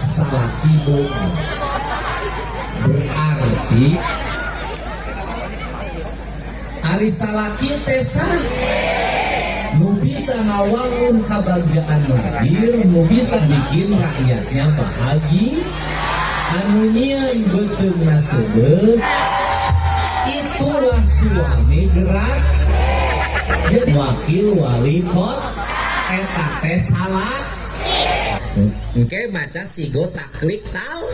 salaki boga. Berarti ari salaki tesa nu bisa ngawangun kebahagiaan lahir, nu bisa bikin rakyatnya bahagia. Anu nyieun beuteungna sebet itulah suami gerak. Jadi wakil wali kot eta teh salak. Engke maca sigo taklik tau.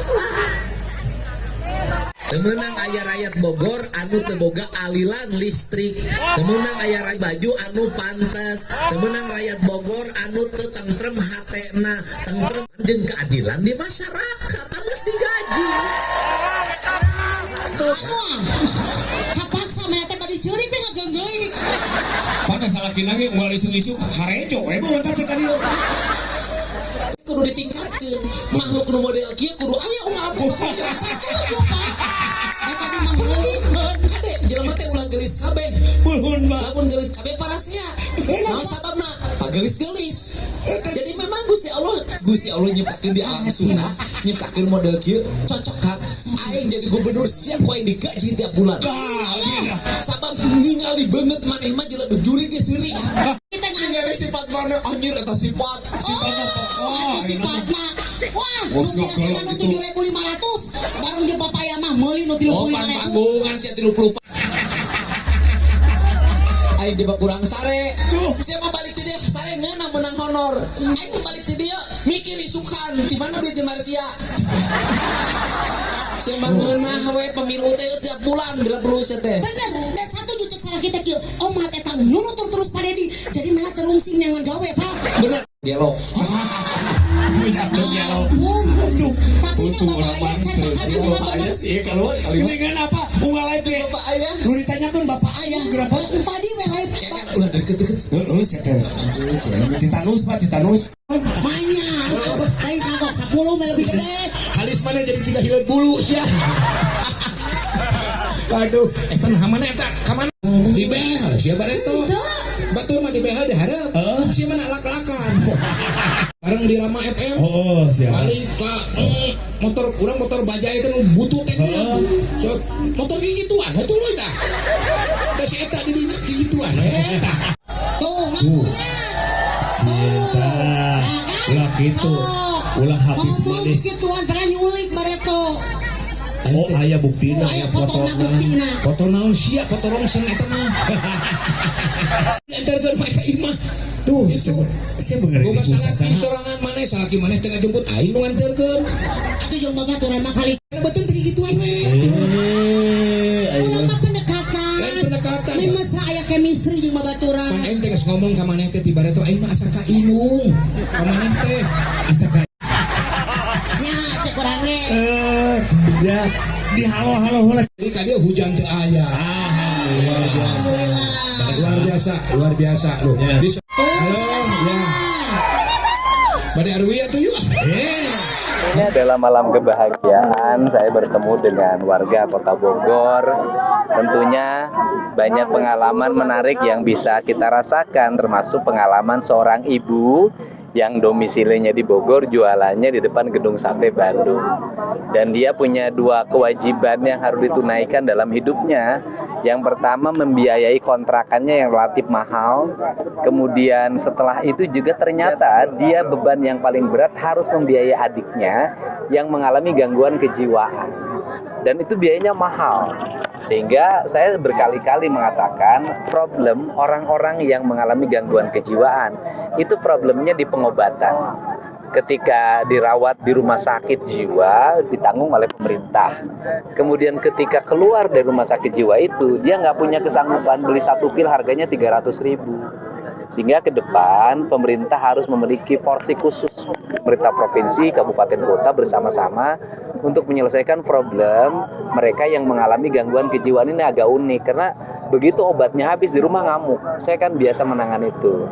Temenang aya rakyat Bogor anu teu boga alilan listrik. Temenang aya rakyat baju anu pantes. Temenang rakyat Bogor anu teu tentrem hatena, tentrem jeung keadilan di masyarakat. Geus digaji. Kapaksa mana teh bari ceurik teh ngagenggeuk. Pada salaki lagi unggal isu-isu harejo ebo eta cek ka dieu. Kudu ditingkatkeun. Makhluk nu model kieu kudu aya umat. Setuju Pak. Eta di mangeuleun. Kade jelema teh ulah geulis kabeh. Peuhun Mbak. Lamun geulis kabeh parasea. Naon sababna? Pagelis-gelis. Jadi memang Gusti Allah nyiptakeun di alam sunnah, nyiptakeun model kieu cocok ka aing jadi gubernur siap ku aing digaji tiap bulan. Sabab ningali beungeut maneh mah jelema juri ge seuri. Kita Ningali sifat mana anjir eta sifat. Sifatna pokok. sifatna. Wah, Bos nu biasana nu 7.500, bareng jeung papaya mah meuli nu 35.000. Panggungan sia 30. Aing diba kurang sare. Sia mah balik ti dieu sare ngeunang menang honor. Aing mah balik ti dieu mikir isukan di mana duit di Malaysia. Sia mah ngeunah we pemilu teh tiap bulan bila perlu sia teh. Bener, dan satu cek salah kita kieu. Omat eta nunutur terus pada di. Jadi malah terungsing nyangan gawe, Pak. Bener. Gelo. Tapi nya bapak aya cacakan di Bapak aya sih kalau kali Dengan apa? Unggal live deh. Bapak aya. Lu ditanyakan bapak ayah kenapa? tadi we live Kayaknya udah deket-deket. Heeh, setel. Titanus Pak, titanus. banyak. Lain kagok 10 mah lebih gede. Halis mana jadi ciga hileud bulu sia. Aduh, eta nah mana eta? Ka mana? Di behel sia bareto. Batur mah di behel dihareup. Sia mah lak-lakan. Bareng di Rama FM. Oh, siap. Balik ka motor urang motor bajai teh nu butut teh. So, motor gigituan, tuluy dah. Da si eta di dinya gigituan eta. Tuh, ngakunya. Cinta. Ulah kitu. Ulah habis manis. Gituan pernah nyulik bareto. Oh, aya buktina, Aya aya fotona. buktina. Foto naon sia, foto rongsen eta mah. Entarkeun mereka imah. Tuh, saya bener Boga ini salaki sorangan maneh, salaki maneh tengah jemput aing nu nganterkeun. Atuh jeung babaturan mah kali. Betul teh gituan we. Urang mah pendekatan. Lain pendekatan. Lain mesra aya chemistry jeung babaturan. Pan aing teh geus ngomong ka maneh teh ti bareto aing mah asa ka inung. Ka maneh teh asa ka Nya cek urang ge. ya di halo-halo heula. Jadi ka dieu hujan teu aya. Luar biasa loh. Halo, ya. Bade Arwi atuh yuk. Ini adalah malam kebahagiaan. Saya bertemu dengan warga Kota Bogor. Tentunya banyak pengalaman menarik yang bisa kita rasakan, termasuk pengalaman seorang ibu yang domisilinya di Bogor, jualannya di depan Gedung Sate Bandung. Dan dia punya dua kewajiban yang harus ditunaikan dalam hidupnya. Yang pertama, membiayai kontrakannya yang relatif mahal. Kemudian setelah itu juga ternyata dia beban yang paling berat harus membiayai adiknya yang mengalami gangguan kejiwaan. Dan itu biayanya mahal. Sehingga saya berkali-kali mengatakan problem orang-orang yang mengalami gangguan kejiwaan itu problemnya di pengobatan. Ketika dirawat di rumah sakit jiwa ditanggung oleh pemerintah. Kemudian ketika keluar dari rumah sakit jiwa itu dia nggak punya kesanggupan beli satu pil harganya 300.000. Sehingga ke depan pemerintah harus memiliki porsi khusus, pemerintah provinsi, kabupaten, kota bersama-sama untuk menyelesaikan problem mereka yang mengalami gangguan kejiwaan. Ini agak unik karena begitu obatnya habis di rumah ngamuk. Saya kan biasa menangani itu.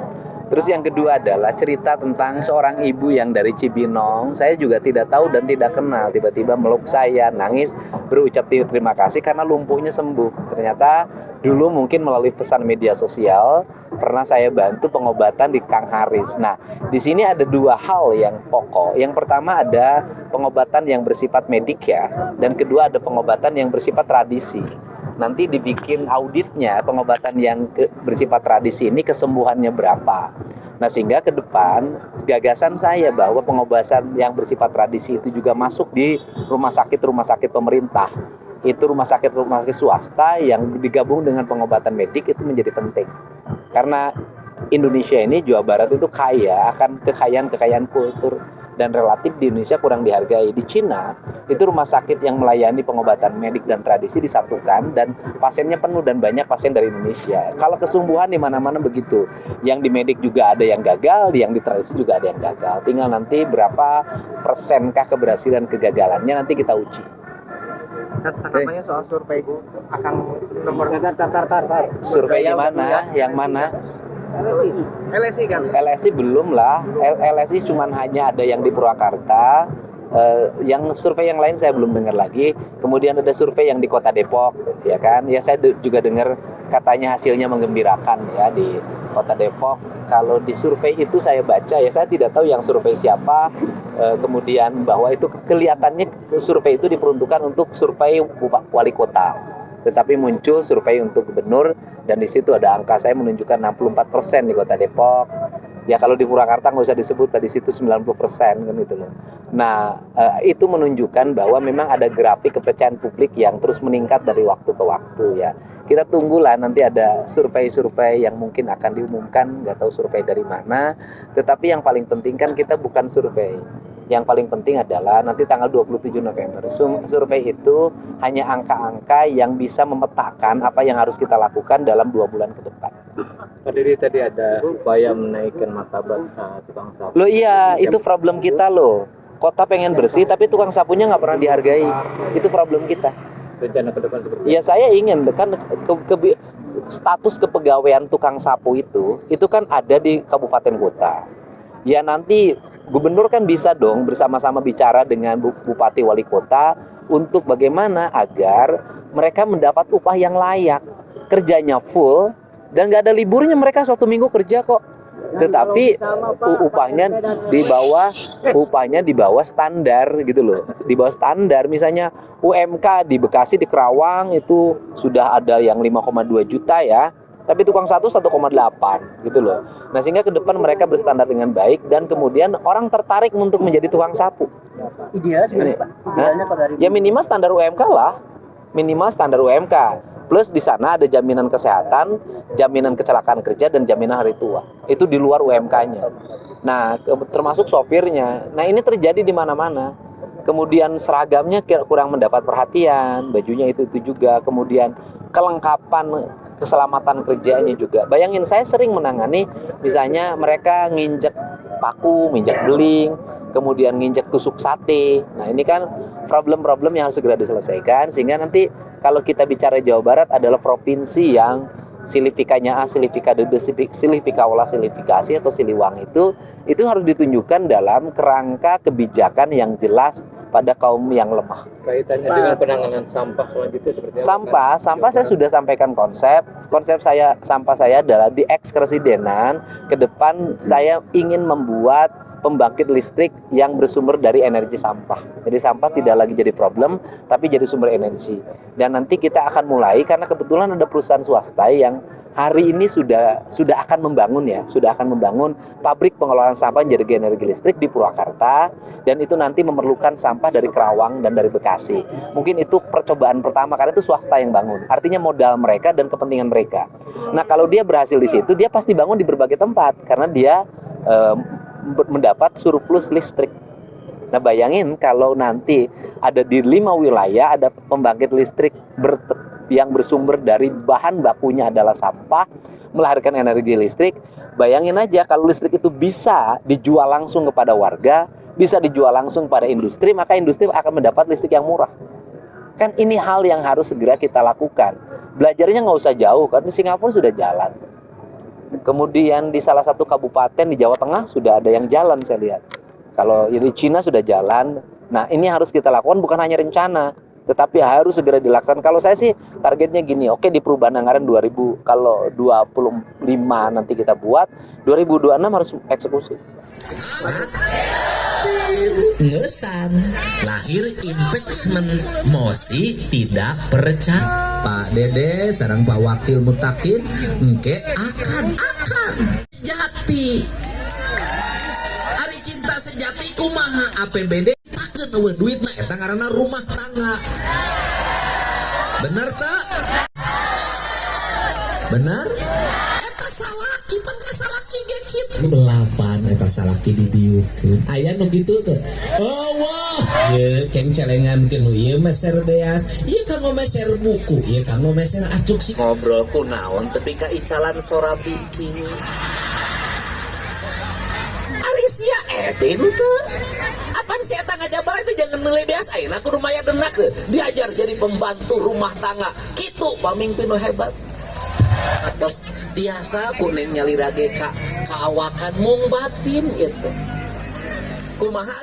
Terus yang kedua adalah cerita tentang seorang ibu yang dari Cibinong. Saya juga tidak tahu dan tidak kenal. Tiba-tiba meluk saya, nangis, berucap terima kasih karena lumpuhnya sembuh. Ternyata dulu mungkin melalui pesan media sosial pernah saya bantu pengobatan di Kang Haris. Nah, di sini ada dua hal yang pokok. Yang pertama ada pengobatan yang bersifat medik ya, dan kedua ada pengobatan yang bersifat tradisi. Nanti dibikin auditnya pengobatan yang bersifat tradisi ini kesembuhannya berapa. Nah sehingga ke depan gagasan saya bahwa pengobatan yang bersifat tradisi itu juga masuk di rumah sakit pemerintah. Itu rumah sakit swasta yang digabung dengan pengobatan medik itu menjadi penting. Karena Indonesia ini, Jawa Barat itu kaya akan kekayaan kultur, dan relatif di Indonesia kurang dihargai. Di Cina itu rumah sakit yang melayani pengobatan medik dan tradisi disatukan dan pasiennya penuh dan banyak pasien dari Indonesia. Kalau kesembuhan di mana-mana begitu. Yang di medik juga ada yang gagal, yang di tradisi juga ada yang gagal. Tinggal nanti berapa persenkah keberhasilan kegagalannya nanti kita uji. Tanggapannya soal survei akan nomor tar. Survei yang mana? Yang mana? LSI kan? LSI belum lah. LSI cuman hanya ada yang di Purwakarta. Yang survei yang lain saya belum dengar lagi. Kemudian ada survei yang di Kota Depok, ya kan? Ya saya juga dengar katanya hasilnya menggembirakan ya di Kota Depok. Kalau di survei itu saya baca ya, saya tidak tahu yang survei siapa. Kemudian bahwa itu kelihatannya survei itu diperuntukkan untuk survei wali kota. Tetapi muncul survei untuk gubernur dan di situ ada angka saya menunjukkan 64% di Kota Depok. Ya kalau di Purwakarta nggak usah disebut, tadi situ 90% kan itu loh. Nah itu menunjukkan bahwa memang ada grafik kepercayaan publik yang terus meningkat dari waktu ke waktu ya. Kita tunggulah nanti ada survei-survei yang mungkin akan diumumkan, nggak tahu survei dari mana. Tetapi yang paling penting kan kita bukan survei. Yang paling penting adalah nanti tanggal 27 November. Survei itu hanya angka-angka yang bisa memetakan apa yang harus kita lakukan dalam 2 bulan ke depan. Pak Diri tadi ada upaya menaikkan martabat tukang sapu. Loh iya, itu problem kita loh. Kota pengen bersih tapi tukang sapunya nggak pernah dihargai. Itu problem kita. Rencana ke depan seperti Ya saya ingin kan status kepegawaian tukang sapu itu kan ada di kabupaten kota. Ya nanti gubernur kan bisa dong bersama-sama bicara dengan bupati wali kota untuk bagaimana agar mereka mendapat upah yang layak, kerjanya full dan nggak ada liburnya, mereka suatu minggu kerja kok. Tetapi upahnya di bawah standar gitu loh, di bawah standar. Misalnya UMK di Bekasi, di Kerawang itu sudah ada yang 5,2 juta ya. Tapi tukang satu 1,8 gitu loh. Nah sehingga ke depan mereka berstandar dengan baik dan kemudian orang tertarik untuk menjadi tukang sapu. ideal sih Pak. Idealnya kalau dari Ya minimal standar UMK lah. Minimal standar UMK. Plus di sana ada jaminan kesehatan, jaminan kecelakaan kerja dan jaminan hari tua. Itu di luar UMK-nya. Nah, termasuk sopirnya. Nah, ini terjadi di mana-mana. Kemudian seragamnya kurang mendapat perhatian, bajunya itu juga. Kemudian kelengkapan keselamatan kerjanya juga. Bayangin saya sering menangani misalnya mereka nginjek paku, nginjek beling, kemudian nginjek tusuk sate. Nah, ini kan problem-problem yang harus segera diselesaikan sehingga nanti kalau kita bicara Jawa Barat adalah provinsi yang Silifikanya A, Silifika D, Silifika Olah, Silifikasi atau Siliwang itu harus ditunjukkan dalam kerangka kebijakan yang jelas pada kaum yang lemah. kaitannya dengan penanganan sampah selanjutnya seperti apa? Sampah saya sudah sampaikan konsep sampah saya adalah di ex-residenan ke depan saya ingin membuat pembangkit listrik yang bersumber dari energi sampah. Jadi sampah tidak lagi jadi problem, tapi jadi sumber energi. Dan nanti kita akan mulai karena kebetulan ada perusahaan swasta yang hari ini sudah akan membangun pabrik pengelolaan sampah jadi energi listrik di Purwakarta dan itu nanti memerlukan sampah dari Kerawang dan dari Bekasi. Mungkin itu percobaan pertama karena itu swasta yang bangun. Artinya modal mereka dan kepentingan mereka. Nah, kalau dia berhasil di situ, dia pasti bangun di berbagai tempat karena dia mendapat surplus listrik. Nah, bayangin kalau nanti ada di 5 wilayah ada pembangkit listrik yang bersumber dari bahan bakunya adalah sampah, melahirkan energi listrik. Bayangin aja kalau listrik itu bisa dijual langsung kepada warga, bisa dijual langsung pada industri, maka industri akan mendapat listrik yang murah. Kan ini hal yang harus segera kita lakukan. Belajarnya nggak usah jauh, karena Singapura sudah jalan. Kemudian di salah satu kabupaten di Jawa Tengah sudah ada yang jalan saya lihat. Kalau di Cina sudah jalan. Nah, ini harus kita lakukan bukan hanya rencana, tetapi harus segera dilakukan. Kalau saya sih targetnya gini, oke di perubahan anggaran 2000, kalau 25 nanti kita buat, 2026 harus eksekusi. ngesan lahir impeachment mosi tidak percaya. Pak Dede sareng Pak Wakil Mutakin engke akan jati ari cinta sejati kumaha APBD takeun eueuh duitna eta ngaranna rumah tangga. Bener tak? Bener? Eta salaki pan ka salaki ge kitu. Belapan eta salaki didieukeun. Aya nu kitu teh. Oh wah, ye ceng-celengan ke nu ieu meser beas, ieu kanggo meser buku, ieu kanggo meser acuk si ngobrol ku naon tepi ka icalan sorabiki. Ari sia Edin tuh. Apaan si eta ngajabal itu jangan meuli beas ayeuna kudu maya denak diajar jadi pembantu rumah tangga. Kitu pamimpin nu hebat. Terus biasa kuning nyalirage ka kaawakan mung batin itu kumaha